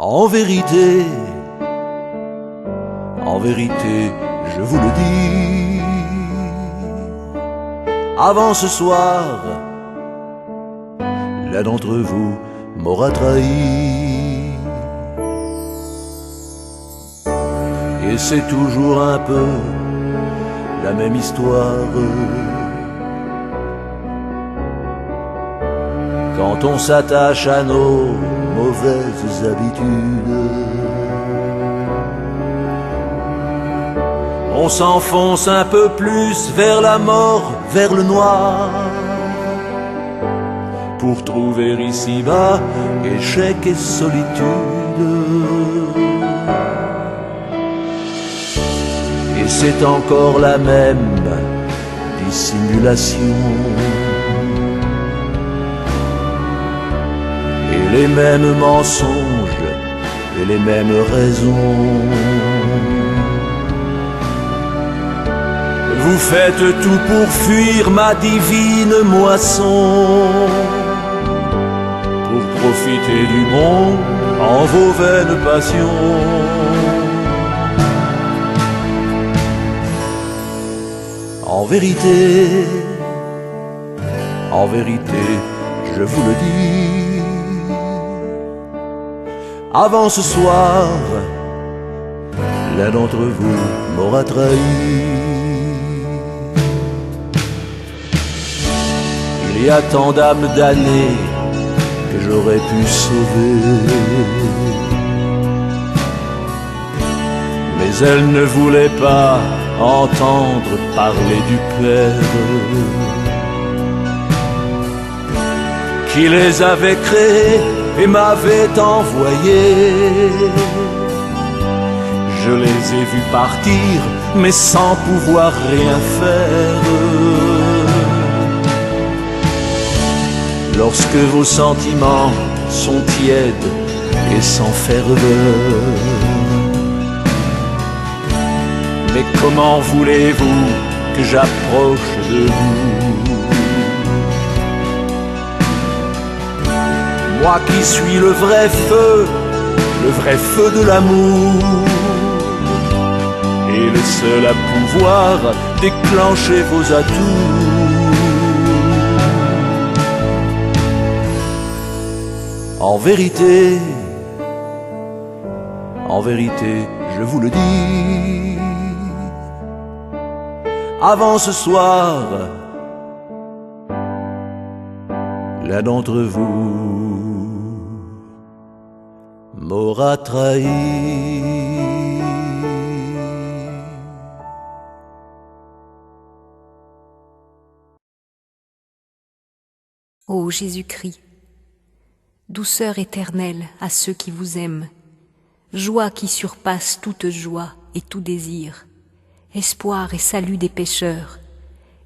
En vérité, je vous le dis, avant ce soir, l'un d'entre vous m'aura trahi. Et c'est toujours un peu la même histoire. Quand on s'attache à nos mauvaises habitudes, on s'enfonce un peu plus vers la mort, vers le noir, pour trouver ici-bas échec et solitude. Et c'est encore la même dissimulation, et les mêmes mensonges et les mêmes raisons. Vous faites tout pour fuir ma divine moisson, pour profiter du monde en vos vaines passions. En vérité, je vous le dis, avant ce soir, l'un d'entre vous m'aura trahi. Il y a tant d'âmes damnées que j'aurais pu sauver, mais elles ne voulaient pas entendre parler du Père qui les avait créés et m'avait envoyés. Je les ai vus partir, mais sans pouvoir rien faire. Lorsque vos sentiments sont tièdes et sans ferveur, mais comment voulez-vous que j'approche de vous? Moi qui suis le vrai feu de l'amour, et le seul à pouvoir déclencher vos atouts. En vérité, je vous le dis, avant ce soir, l'un d'entre vous m'aura trahi. Ô Jésus-Christ, douceur éternelle à ceux qui vous aiment, joie qui surpasse toute joie et tout désir, espoir et salut des pécheurs,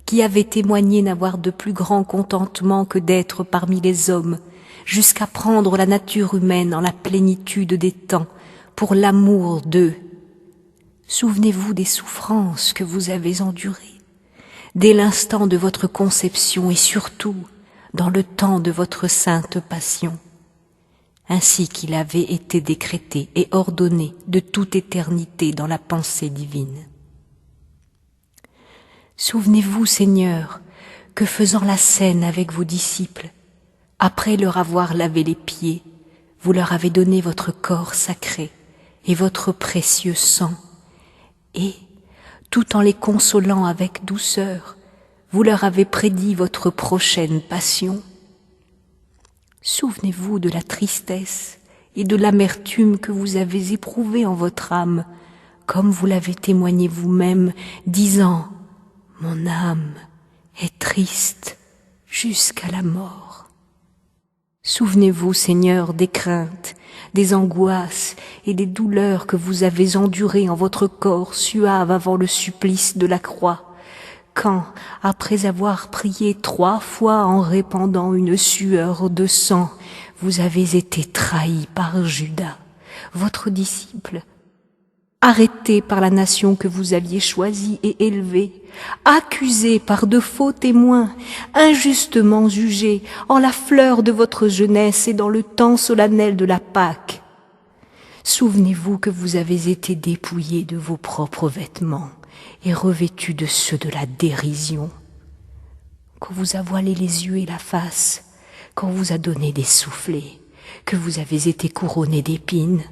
qui avaient témoigné n'avoir de plus grand contentement que d'être parmi les hommes, jusqu'à prendre la nature humaine en la plénitude des temps, pour l'amour d'eux. Souvenez-vous des souffrances que vous avez endurées, dès l'instant de votre conception et surtout dans le temps de votre sainte passion, ainsi qu'il avait été décrété et ordonné de toute éternité dans la pensée divine. Souvenez-vous, Seigneur, que faisant la scène avec vos disciples, après leur avoir lavé les pieds, vous leur avez donné votre corps sacré et votre précieux sang, et, tout en les consolant avec douceur, vous leur avez prédit votre prochaine passion. Souvenez-vous de la tristesse et de l'amertume que vous avez éprouvée en votre âme, comme vous l'avez témoigné vous-même, disant « Mon âme est triste jusqu'à la mort ». Souvenez-vous, Seigneur, des craintes, des angoisses et des douleurs que vous avez endurées en votre corps suave avant le supplice de la croix, quand, après avoir prié 3 fois en répandant une sueur de sang, vous avez été trahi par Judas, votre disciple, arrêté par la nation que vous aviez choisie et élevée, accusé par de faux témoins, injustement jugé en la fleur de votre jeunesse et dans le temps solennel de la Pâque. Souvenez-vous que vous avez été dépouillé de vos propres vêtements et revêtu de ceux de la dérision, qu'on vous a voilé les yeux et la face, qu'on vous a donné des soufflets, que vous avez été couronné d'épines,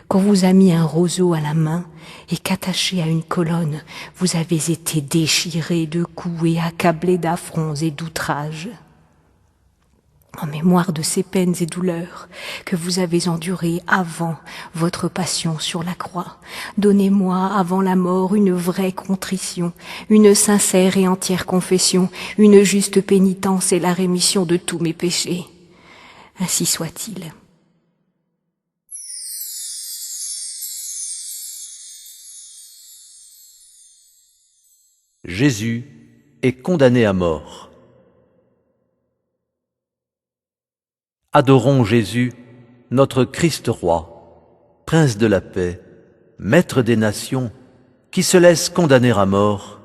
qu'on vous a mis un roseau à la main et qu'attaché à une colonne, vous avez été déchiré de coups et accablé d'affronts et d'outrages. En mémoire de ces peines et douleurs que vous avez endurées avant votre passion sur la croix, donnez-moi avant la mort une vraie contrition, une sincère et entière confession, une juste pénitence et la rémission de tous mes péchés. Ainsi soit-il. Jésus est condamné à mort. Adorons Jésus, notre Christ roi, Prince de la paix, Maître des nations, qui se laisse condamner à mort,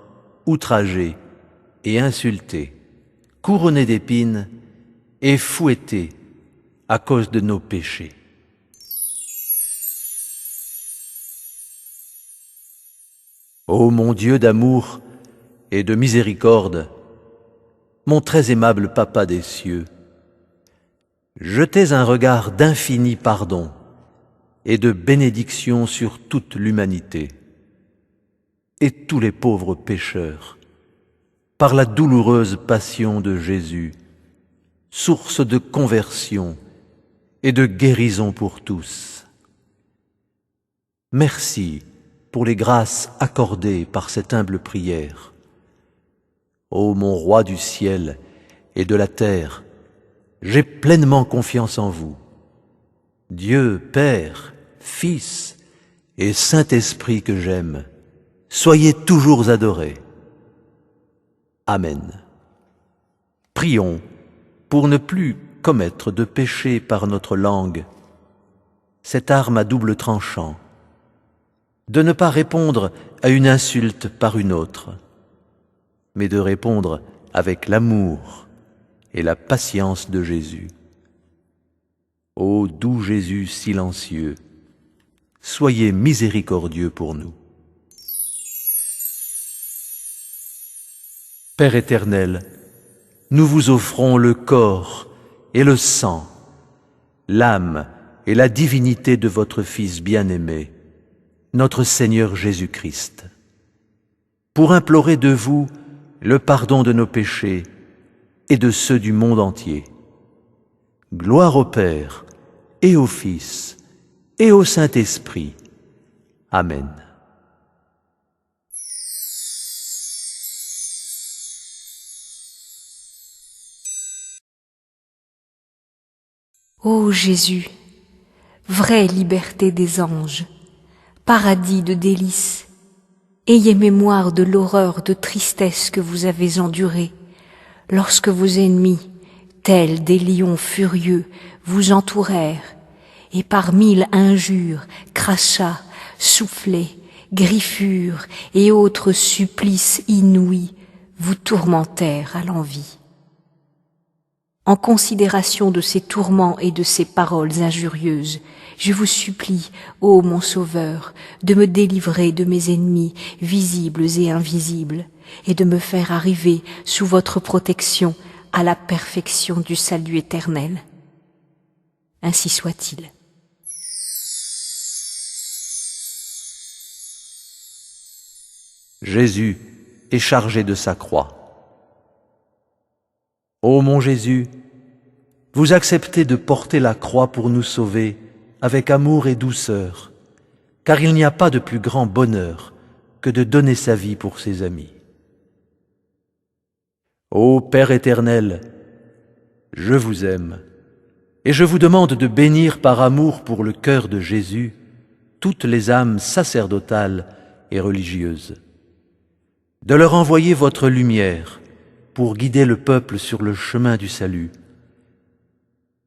outragé et insulté, couronné d'épines et fouetté à cause de nos péchés. Ô mon Dieu d'amour et de miséricorde, mon très aimable Papa des cieux, jetez un regard d'infini pardon et de bénédiction sur toute l'humanité et tous les pauvres pécheurs, par la douloureuse passion de Jésus, source de conversion et de guérison pour tous. Merci pour les grâces accordées par cette humble prière. Ô mon roi du ciel et de la terre, j'ai pleinement confiance en vous. Dieu, Père, Fils et Saint-Esprit que j'aime, soyez toujours adorés. Amen. Prions pour ne plus commettre de péché par notre langue, cette arme à double tranchant, de ne pas répondre à une insulte par une autre, mais de répondre avec l'amour et la patience de Jésus. Ô doux Jésus silencieux, soyez miséricordieux pour nous. Père éternel, nous vous offrons le corps et le sang, l'âme et la divinité de votre Fils bien-aimé, notre Seigneur Jésus-Christ, pour implorer de vous le pardon de nos péchés et de ceux du monde entier. Gloire au Père et au Fils et au Saint-Esprit. Amen. Ô Jésus, vraie liberté des anges, paradis de délices, ayez mémoire de l'horreur de tristesse que vous avez endurée, lorsque vos ennemis, tels des lions furieux, vous entourèrent, et par 1000 injures, crachats, soufflets, griffures et autres supplices inouïs, vous tourmentèrent à l'envi. En considération de ces tourments et de ces paroles injurieuses, je vous supplie, ô mon Sauveur, de me délivrer de mes ennemis visibles et invisibles, et de me faire arriver sous votre protection à la perfection du salut éternel. Ainsi soit-il. Jésus est chargé de sa croix. Ô mon Jésus, vous acceptez de porter la croix pour nous sauver avec amour et douceur, car il n'y a pas de plus grand bonheur que de donner sa vie pour ses amis. Ô Père éternel, je vous aime, et je vous demande de bénir par amour pour le cœur de Jésus toutes les âmes sacerdotales et religieuses, de leur envoyer votre lumière pour guider le peuple sur le chemin du salut,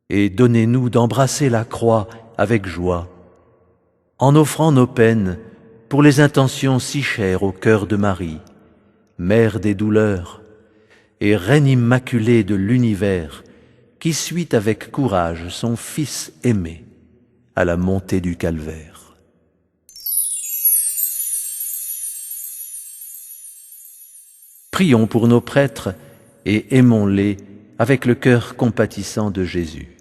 et donnez-nous d'embrasser la croix avec joie, en offrant nos peines pour les intentions si chères au cœur de Marie, Mère des douleurs et Reine immaculée de l'univers, qui suit avec courage son Fils aimé à la montée du calvaire. Prions pour nos prêtres et aimons-les avec le cœur compatissant de Jésus.